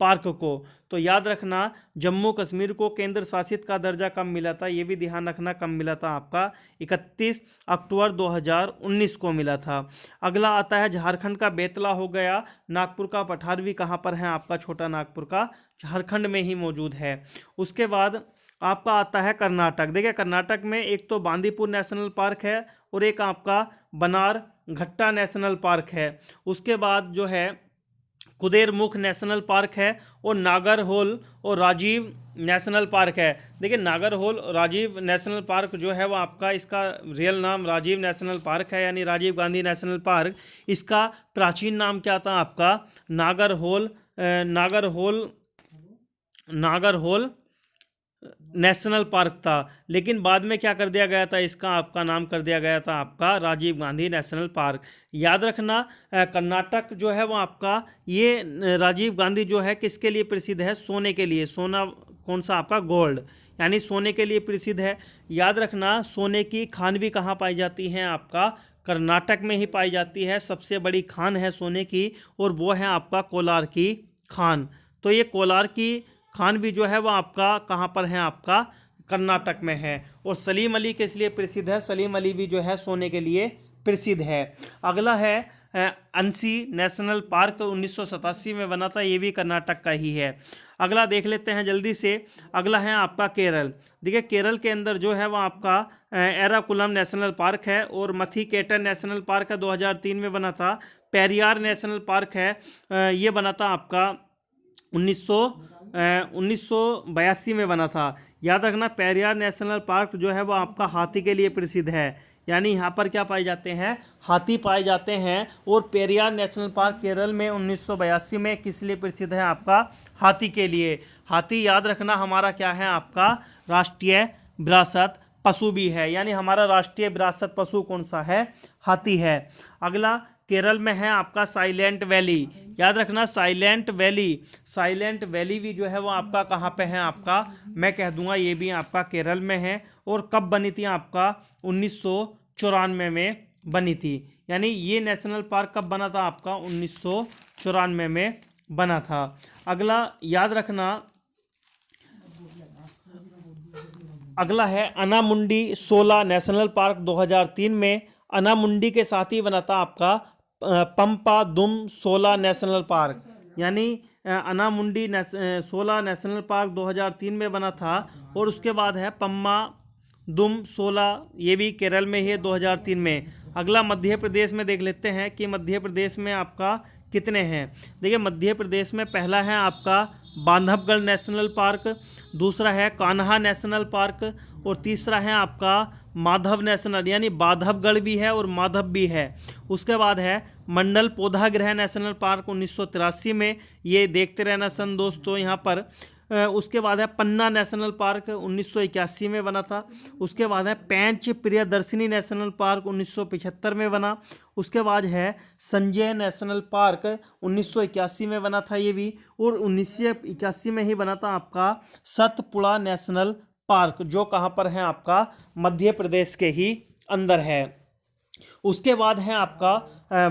पार्क को। तो याद रखना जम्मू कश्मीर को केंद्र शासित का दर्जा कब मिला था, ये भी ध्यान रखना, कब मिला था आपका, 31 अक्टूबर 2019 को मिला था। अगला आता है झारखंड का बेतला हो गया। नागपुर का पठार भी कहाँ पर है आपका, छोटा नागपुर का झारखंड में ही मौजूद है। उसके बाद आपका आता है कर्नाटक। देखिए कर्नाटक में एक तो बांदीपुर नेशनल पार्क है और एक आपका बनार घट्टा नेशनल पार्क है। उसके बाद जो है कुदेरमुख नेशनल पार्क है और नागरहोल और राजीव नेशनल पार्क है। देखिए नागरहोल राजीव नेशनल पार्क जो है वो आपका, इसका रियल नाम राजीव नेशनल पार्क है, यानी राजीव गांधी नेशनल पार्क। इसका प्राचीन नाम क्या था आपका, नागरहोल नागरहोल नेशनल पार्क था। लेकिन बाद में क्या कर दिया गया था, इसका आपका नाम कर दिया गया था आपका राजीव गांधी नेशनल पार्क। याद रखना कर्नाटक जो है वो आपका, ये राजीव गांधी जो है किसके लिए प्रसिद्ध है, सोने के लिए। सोना कौन सा आपका, गोल्ड, यानी सोने के लिए प्रसिद्ध है। याद रखना सोने की खान भी कहाँ पाई जाती है आपका, कर्नाटक में ही पाई जाती है। सबसे बड़ी खान है सोने की और वो है आपका कोलार की खान। तो ये कोलार की खान भी जो है वो आपका कहाँ पर है, आपका कर्नाटक में है। और सलीम अली किस लिए प्रसिद्ध है, सलीम अली भी जो है सोने के लिए प्रसिद्ध है। अगला है अंसी नेशनल पार्क 1987 में बना था, ये भी कर्नाटक का ही है। अगला देख लेते हैं जल्दी से। अगला है आपका केरल। देखिए केरल के अंदर जो है वो आपका एराकुलम नेशनल पार्क है और मथीकेटन नेशनल पार्क है, 2003 में बना था। पेरियार नेशनल पार्क है, ये बना था आपका 1982 में बना था। याद रखना पेरियार नेशनल पार्क जो है वो आपका हाथी के लिए प्रसिद्ध है, यानी यहाँ पर क्या पाए जाते हैं, हाथी पाए जाते हैं। और पेरियार नेशनल पार्क केरल में 1982 में किस लिए प्रसिद्ध है, आपका हाथी के लिए। हाथी याद रखना हमारा क्या है, आपका राष्ट्रीय विरासत पशु भी है, यानी हमारा राष्ट्रीय विरासत पशु कौन सा है, हाथी है। अगला केरल में है आपका साइलेंट वैली। याद रखना साइलेंट वैली, साइलेंट वैली भी जो है वो आपका कहाँ पे है, आपका मैं कह दूंगा ये भी आपका केरल में है। और कब बनी थी, आपका 1994 में बनी थी। यानी ये नेशनल पार्क कब बना था, आपका 1994 में बना था। अगला याद रखना, अगला है अनामुंडी सोला नेशनल पार्क 2003 में। अनामुंडी के साथ ही बना था आपका पंपा दुम सोला नेशनल पार्क, यानी अनामुंडी सोला नेशनल पार्क 2003 में बना था। और उसके बाद है पम्मा दुम सोला, ये भी केरल में ही है 2003 में। अगला मध्य प्रदेश में देख लेते हैं कि मध्य प्रदेश में आपका कितने हैं। देखिए मध्य प्रदेश में पहला है आपका बांधवगढ़ नेशनल पार्क, दूसरा है कान्हा नेशनल पार्क और तीसरा है आपका माधव नेशनल, यानी बांधवगढ़ भी है और माधव भी है। उसके बाद है मंडल पौधागृह नेशनल पार्क 1983 में, ये देखते रहना सन दोस्तों यहाँ पर। उसके बाद है पन्ना नेशनल पार्क 1981 में बना था। उसके बाद है पेंच प्रियदर्शनी नेशनल पार्क 1975 में बना। उसके बाद है संजय नेशनल पार्क 1981 में बना था ये भी। और 1981 में ही बना था आपका सतपुड़ा नेशनल पार्क, जो कहाँ पर है, आपका मध्य प्रदेश के ही अंदर है। उसके बाद है आपका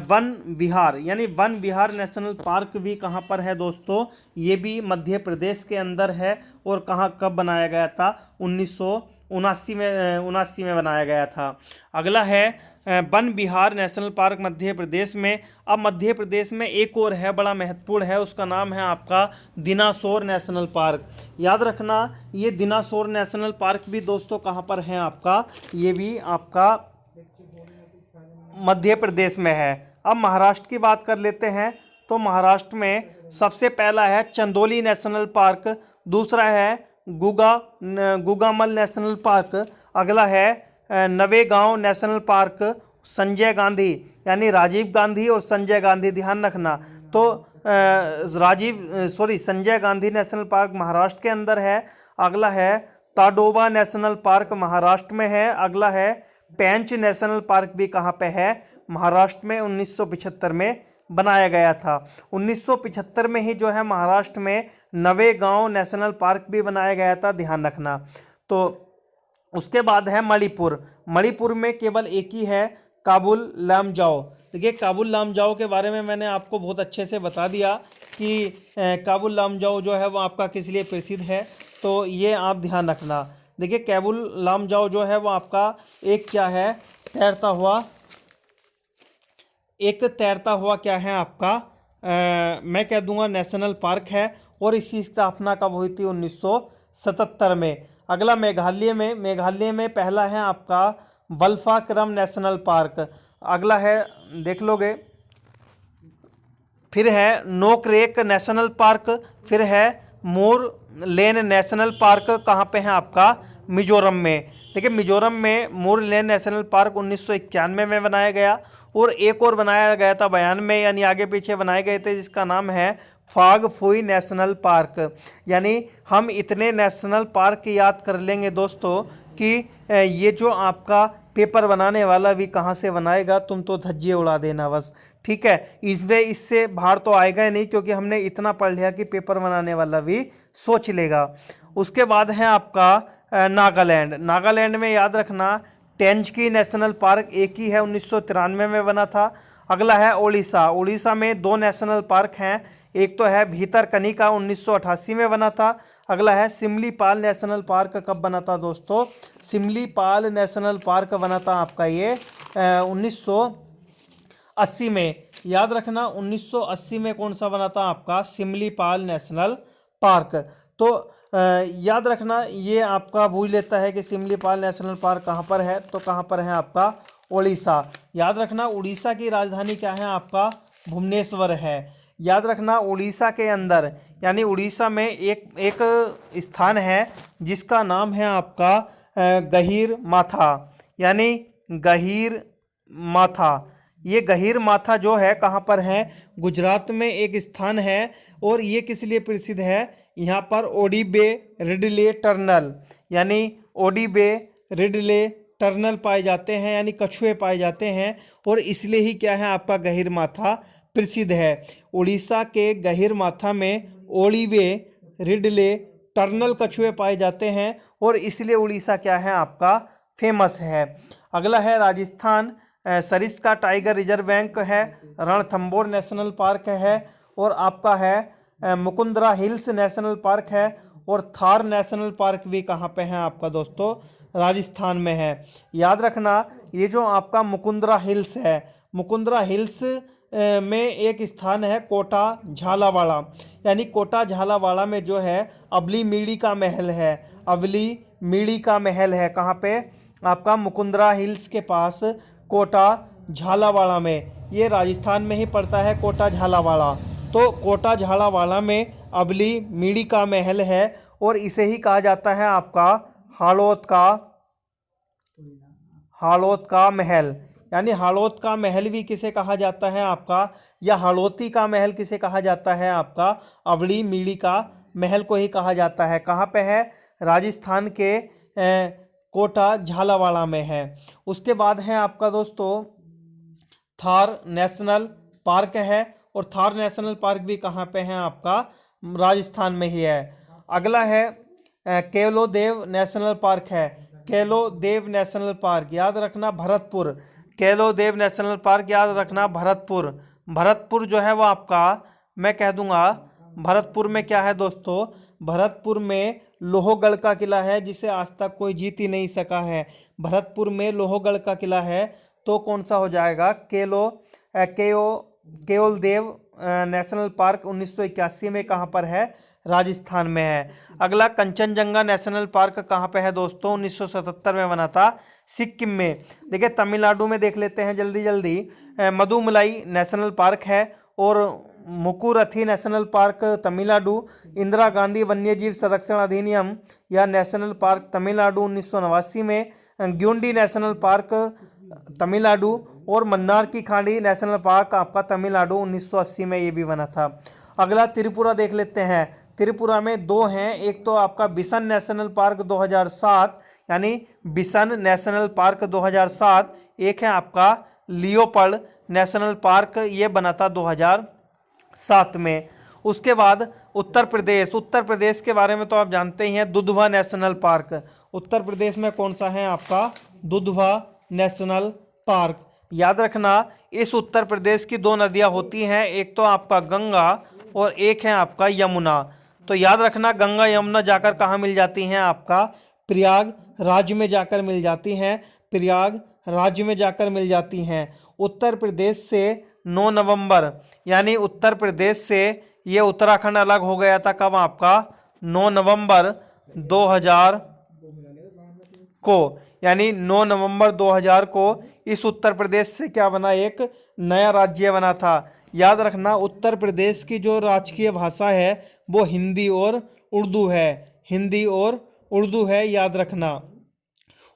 वन विहार, यानी वन विहार नेशनल पार्क भी कहाँ पर है दोस्तों, ये भी मध्य प्रदेश के अंदर है। और कहाँ कब बनाया गया था, 1979 में बनाया गया था। अगला है वन विहार नेशनल पार्क मध्य प्रदेश में। अब मध्य प्रदेश में एक और है, बड़ा महत्वपूर्ण है, उसका नाम है आपका दिनासोर नेशनल पार्क। याद रखना ये दिनासोर नेशनल पार्क भी दोस्तों कहाँ पर है, आपका ये भी आपका मध्य प्रदेश में है। अब महाराष्ट्र की बात कर लेते हैं, तो महाराष्ट्र में सबसे पहला है चंदोली नेशनल पार्क, दूसरा है गुगामल नेशनल पार्क, अगला है नवेगांव नेशनल पार्क, संजय गांधी, यानी राजीव गांधी और संजय गांधी ध्यान रखना। तो संजय गांधी नेशनल पार्क महाराष्ट्र के अंदर है। अगला है ताडोबा नेशनल पार्क महाराष्ट्र में है। अगला है पेंच नेशनल पार्क भी कहाँ पे है, महाराष्ट्र में, 1975 में बनाया गया था। 1975 में ही जो है महाराष्ट्र में नवेगांव नेशनल पार्क भी बनाया गया था, ध्यान रखना। तो उसके बाद है मणिपुर। मणिपुर में केवल एक ही है, काबुल लामजाओ। देखिए काबुल लामजाओ के बारे में मैंने आपको बहुत अच्छे से बता दिया कि काबुल लामजाओ जो है वो आपका किस लिए प्रसिद्ध है, तो ये आप ध्यान रखना। देखिए काबुल लामजाओ जो है वो आपका एक क्या है, तैरता हुआ क्या है आपका, मैं कह दूंगा नेशनल पार्क है। और इसकी स्थापना कब हुई थी, 1977 में। अगला मेघालय में पहला है आपका वल्फाक्रम नेशनल पार्क। अगला है देख लोगे, फिर है नोकरेक नेशनल पार्क, फिर है मोर लेन नेशनल पार्क, कहाँ पे है आपका, मिजोरम में। देखिए मिजोरम में मोर लेन नेशनल पार्क 1991 में बनाया गया। और एक और बनाया गया था 92 में, यानी आगे पीछे बनाए गए थे, जिसका नाम है फाग फुई नेशनल पार्क। यानी हम इतने नेशनल पार्क याद कर लेंगे दोस्तों कि ये जो आपका पेपर बनाने वाला भी कहाँ से बनाएगा, तुम तो धज्जियाँ उड़ा देना बस, ठीक है। इससे बाहर तो आएगा ही नहीं, क्योंकि हमने इतना पढ़ लिया कि पेपर बनाने वाला भी सोच लेगा। उसके बाद है आपका नागालैंड में याद रखना टेंजकी नेशनल पार्क एक ही है, 1993 में बना था। अगला है उड़ीसा में 2 नेशनल पार्क हैं, एक तो है भीतरकनिका 1988 में बना था। अगला है सिमलीपाल नेशनल पार्क कब बना था दोस्तों? सिमलीपाल नेशनल पार्क बना था आपका ये 1980 में। याद रखना 1980 में कौन सा बना था आपका? Simlipal National Park. तो याद रखना ये आपका पूछ लेता है कि सिमलीपाल नेशनल पार्क कहाँ पर है, तो कहाँ पर है आपका? उड़ीसा। याद रखना उड़ीसा की राजधानी क्या है आपका? भुवनेश्वर है। याद रखना उड़ीसा के अंदर यानी उड़ीसा में एक स्थान है जिसका नाम है आपका गहीर माथा, यानी गहीर माथा। ये गहीर माथा जो है कहाँ पर है? गुजरात में एक स्थान है। और ये किस लिए प्रसिद्ध है? यहाँ पर ओडीबे रिडले टर्नल यानी ओडीबे रिडले टर्नल पाए जाते हैं, यानी कछुए पाए जाते हैं। और इसलिए ही क्या है आपका गहीर माथा प्रसिद्ध है। उड़ीसा के गहीर माथा में ओडीबे रिडले टर्नल कछुए पाए जाते हैं और इसलिए उड़ीसा क्या है आपका? फेमस है। अगला है Rajasthan Sariska tiger reserve bank है, रणथंबोर नेशनल पार्क है, और आपका है मुकुंदरा हिल्स नेशनल पार्क है, और थार नेशनल पार्क भी कहाँ पे है आपका दोस्तों? राजस्थान में है। याद रखना ये जो आपका मुकुंदरा हिल्स है, मुकुंदरा हिल्स में एक स्थान है कोटा झालावाड़ा, यानी कोटा झालावाड़ा में जो है अबली मीड़ी का महल है। अबली मीड़ी का महल है कहाँ पे? आपका मुकुंदरा हिल्स के पास कोटा झालावाड़ा में। ये राजस्थान में ही पड़ता है कोटा झालावाड़ा। तो कोटा झालावाड़ा में अबली मीड़ी का महल है और इसे ही कहा जाता है आपका हाड़ौत का महल। यानी हाड़ौत का महल भी किसे कहा जाता है आपका? या हाड़ौती का महल किसे कहा जाता है आपका? अबली मीड़ी का महल को ही कहा जाता है। कहाँ पे है? राजस्थान के कोटा झालावाड़ा में है। उसके बाद है आपका दोस्तों थार नेशनल पार्क है, और थार नेशनल पार्क भी कहाँ पे है आपका? राजस्थान में ही है। अगला है केलो देव नेशनल पार्क है, केलो देव नेशनल पार्क। याद रखना भरतपुर, केलो देव नेशनल पार्क याद रखना भरतपुर। भरतपुर जो है वो आपका मैं कह दूंगा भरतपुर में क्या है दोस्तों? भरतपुर में लोहगढ़ का किला है जिसे आज तक कोई जीत ही नहीं सका है। भरतपुर में लोहगढ़ का किला है। तो कौन सा हो जाएगा? केओल देव नेशनल पार्क 1981 में कहाँ पर है? राजस्थान में है। अगला कंचनजंगा नेशनल पार्क कहाँ पे है दोस्तों? 1977 में बना था सिक्किम में। देखिए तमिलनाडु में देख लेते हैं जल्दी जल्दी। मदुमलाई नेशनल पार्क है, और मुकुरथी नेशनल पार्क तमिलनाडु। इंदिरा गांधी वन्यजीव संरक्षण अधिनियम या नेशनल पार्क तमिलनाडु 1989 में। ग्यूंडी नेशनल पार्क तमिलनाडु, और मन्नार की खाड़ी नेशनल पार्क आपका तमिलनाडु 1980 में ये भी बना था। अगला त्रिपुरा देख लेते हैं। त्रिपुरा में दो हैं, एक तो आपका बिसन नेशनल पार्क 2007 यानी बिसन नेशनल पार्क 2007, एक है आपका लियोपर्ड नेशनल पार्क, ये बना था 2007 में। उसके बाद उत्तर प्रदेश के बारे में तो आप जानते ही हैं, दुधवा नेशनल पार्क। उत्तर प्रदेश में कौन सा है आपका? Dudhwa national park. याद रखना इस उत्तर प्रदेश की दो नदियां होती हैं, एक तो आपका गंगा और एक है आपका यमुना। तो याद रखना गंगा यमुना जाकर कहाँ मिल जाती हैं आपका? प्रयाग राज्य में जाकर मिल जाती हैं। प्रयाग राज्य में जाकर मिल जाती हैं। उत्तर प्रदेश से 9 नवंबर यानी उत्तर प्रदेश से ये उत्तराखंड अलग हो गया था। कब आपका? 9 नवंबर 2000 को, यानी 9 नवंबर 2000 को इस उत्तर प्रदेश से क्या बना? एक नया राज्य बना था। याद रखना उत्तर प्रदेश की जो राजकीय भाषा है वो हिंदी और उर्दू है। हिंदी और उर्दू है, याद रखना।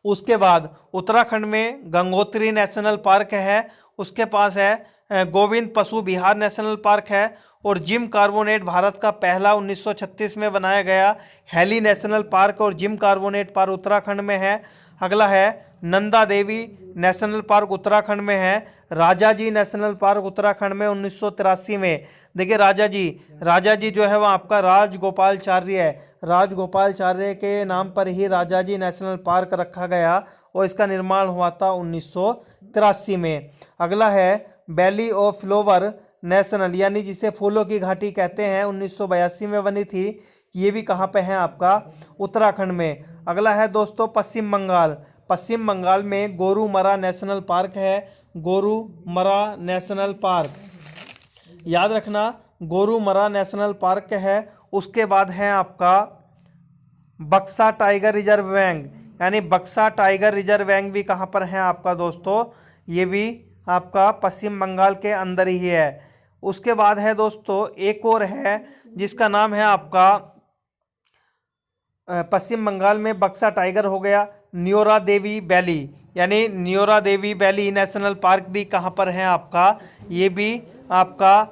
उसके बाद उत्तराखंड में गंगोत्री नेशनल पार्क है। उसके पास है गोविंद पशु विहार नेशनल पार्क है, और जिम कार्बोनेट भारत का पहला 1936 में बनाया गया हैली नेशनल पार्क और जिम कार्बोनेट पार्क उत्तराखंड में है। अगला है नंदा देवी नेशनल पार्क उत्तराखंड में है। राजाजी नेशनल पार्क उत्तराखंड में 1983 में। देखिए राजाजी जो है वो आपका राजगोपालाचार्य है। राजगोपालाचार्य के नाम पर ही राजाजी नेशनल पार्क रखा गया और इसका निर्माण हुआ था 1983 में। अगला है वैली ऑफ फ्लावर नेशनल यानी जिसे फूलों की घाटी कहते हैं 1982 में बनी थी। ये भी कहाँ पे है आपका उत्तराखंड में। अगला है दोस्तों पश्चिम बंगाल। पश्चिम बंगाल में गोरुमरा नेशनल पार्क है, गोरुमरा नेशनल पार्क, याद रखना गोरुमरा नेशनल पार्क है। उसके बाद है आपका बक्सा टाइगर रिजर्व बैंक, यानी बक्सा टाइगर रिजर्व बैंक भी कहाँ पर है आपका दोस्तों, ये भी आपका पश्चिम बंगाल के अंदर ही है। उसके बाद है दोस्तों एक और है जिसका नाम है आपका पश्चिम बंगाल में बक्सा टाइगर हो गया, न्योरा देवी वैली, यानी न्योरा देवी वैली नेशनल पार्क भी कहाँ पर है आपका, ये भी आपका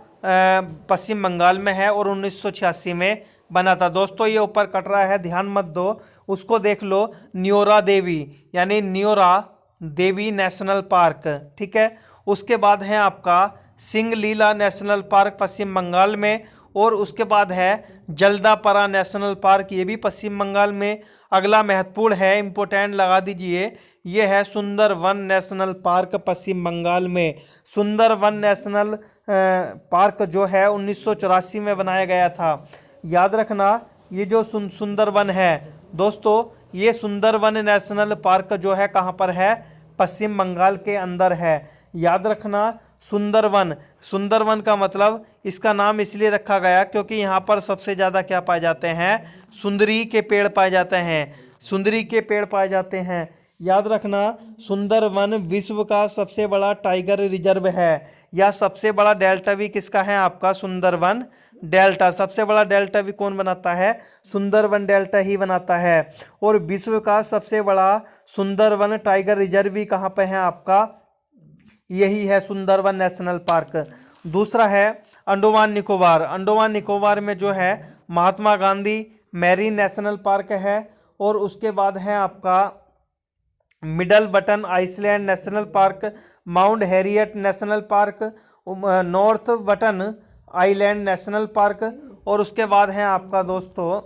पश्चिम बंगाल में है और 1986 में बना था। दोस्तों ये ऊपर कट रहा है, ध्यान मत दो, उसको देख लो, न्योरा देवी यानी न्योरा देवी नेशनल पार्क, ठीक है। उसके बाद है आपका सिंगलीला नेशनल पार्क पश्चिम बंगाल में, और उसके बाद है जल्दापरा नेशनल पार्क, ये भी पश्चिम बंगाल में। अगला महत्वपूर्ण है, इम्पोर्टेंट लगा दीजिए, ये है सुंदरवन नेशनल पार्क पश्चिम बंगाल में। सुंदरवन नेशनल पार्क जो है 1984 में बनाया गया था। याद रखना ये जो सुंदरवन है दोस्तों, ये सुंदरवन नेशनल पार्क जो है कहाँ पर है, पश्चिम बंगाल के अंदर है। याद रखना सुंदरवन, सुंदरवन का मतलब इसका नाम इसलिए रखा गया क्योंकि यहाँ पर सबसे ज़्यादा क्या पाए जाते हैं, सुंदरी के पेड़ पाए जाते हैं, सुंदरी के पेड़ पाए जाते हैं। याद रखना सुंदरवन विश्व का सबसे बड़ा टाइगर रिजर्व है, या सबसे बड़ा डेल्टा भी किसका है आपका, सुंदरवन डेल्टा। सबसे बड़ा डेल्टा भी कौन बनाता है, सुंदरवन डेल्टा ही बनाता है। और विश्व का सबसे बड़ा सुंदरवन टाइगर रिजर्व भी कहाँ पे है आपका, यही है सुंदरवन नेशनल पार्क। दूसरा है अंडमान निकोबार। अंडमान निकोबार में जो है Mahatma Gandhi Marine National Park है, और उसके बाद है आपका Middle Button Island National Park, Mount Harriet National Park, North Button Island National Park, और उसके बाद है आपका दोस्तों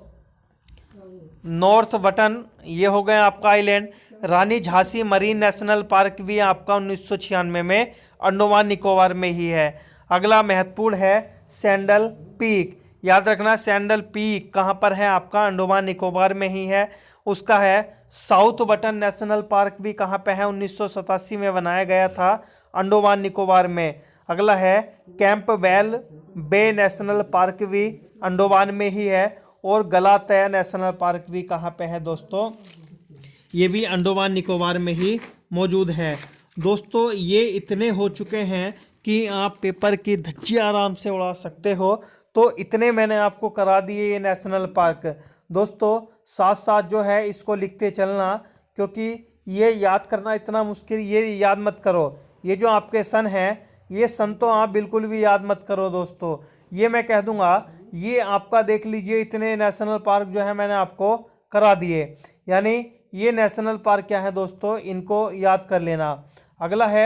नॉर्थ बटन, ये हो गए आपका आइलैंड। रानी झांसी मरीन नेशनल पार्क भी आपका 1996 में अंडमान निकोबार में ही है। अगला महत्वपूर्ण है सैंडल पीक। याद रखना सैंडल पीक कहाँ पर है आपका, अंडमान निकोबार में ही है। उसका है साउथ बटन नेशनल पार्क भी कहाँ पे है, 1987 में बनाया गया था अंडमान निकोबार में। अगला है कैंपबेल बे नेशनल पार्क भी अंडमान में ही है, और गलातया नेशनल पार्क भी कहाँ पे है दोस्तों, ये भी अंडमान निकोबार में ही मौजूद है। दोस्तों ये इतने हो चुके हैं कि आप पेपर की धज्जी आराम से उड़ा सकते हो। तो इतने मैंने आपको करा दिए ये नेशनल पार्क। दोस्तों साथ साथ जो है इसको लिखते चलना, क्योंकि ये याद करना इतना मुश्किल, ये याद मत करो, ये जो आपके सन हैं ये सन तो आप बिल्कुल भी याद मत करो दोस्तों। ये मैं कह दूंगा, ये आपका देख लीजिए इतने नेशनल पार्क जो है मैंने आपको करा दिए, यानी ये नेशनल पार्क क्या है दोस्तों, इनको याद कर लेना। अगला है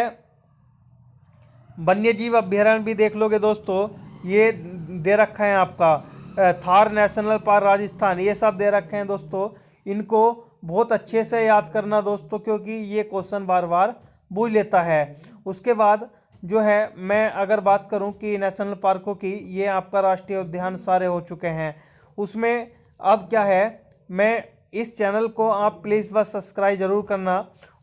वन्य जीव अभ्यारण्य भी देख लोगे दोस्तों, ये दे रखा है आपका थार नेशनल पार्क राजस्थान, ये सब दे रखे हैं दोस्तों। इनको बहुत अच्छे से याद करना दोस्तों, क्योंकि ये क्वेश्चन बार बार पूछ लेता है। उसके बाद जो है मैं अगर बात करूं कि नेशनल पार्कों की, ये आपका राष्ट्रीय उद्यान सारे हो चुके हैं। उसमें अब क्या है, मैं इस चैनल को आप प्लीज़ बस सब्सक्राइब ज़रूर करना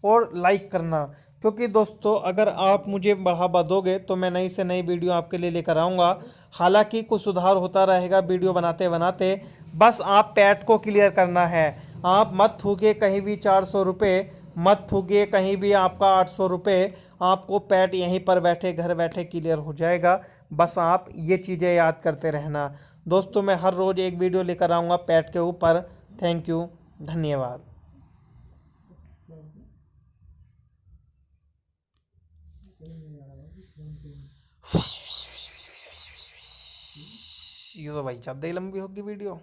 और लाइक करना, क्योंकि दोस्तों अगर आप मुझे बढ़ावा दोगे तो मैं नई से नई वीडियो आपके लिए लेकर आऊँगा। हालांकि कुछ सुधार होता रहेगा वीडियो बनाते बनाते, बस आप पैट को क्लियर करना है। आप मत फूके कहीं भी 400 रुपये, मत फूकिए कहीं भी आपका 800 रुपये, आपको पैट यहीं पर बैठे घर बैठे क्लियर हो जाएगा। बस आप ये चीज़ें याद करते रहना दोस्तों। मैं हर रोज़ एक वीडियो लेकर आऊँगा पैट के ऊपर। थैंक यू, धन्यवाद। ये तो भाई ज़्यादा ही लंबी होगी वीडियो।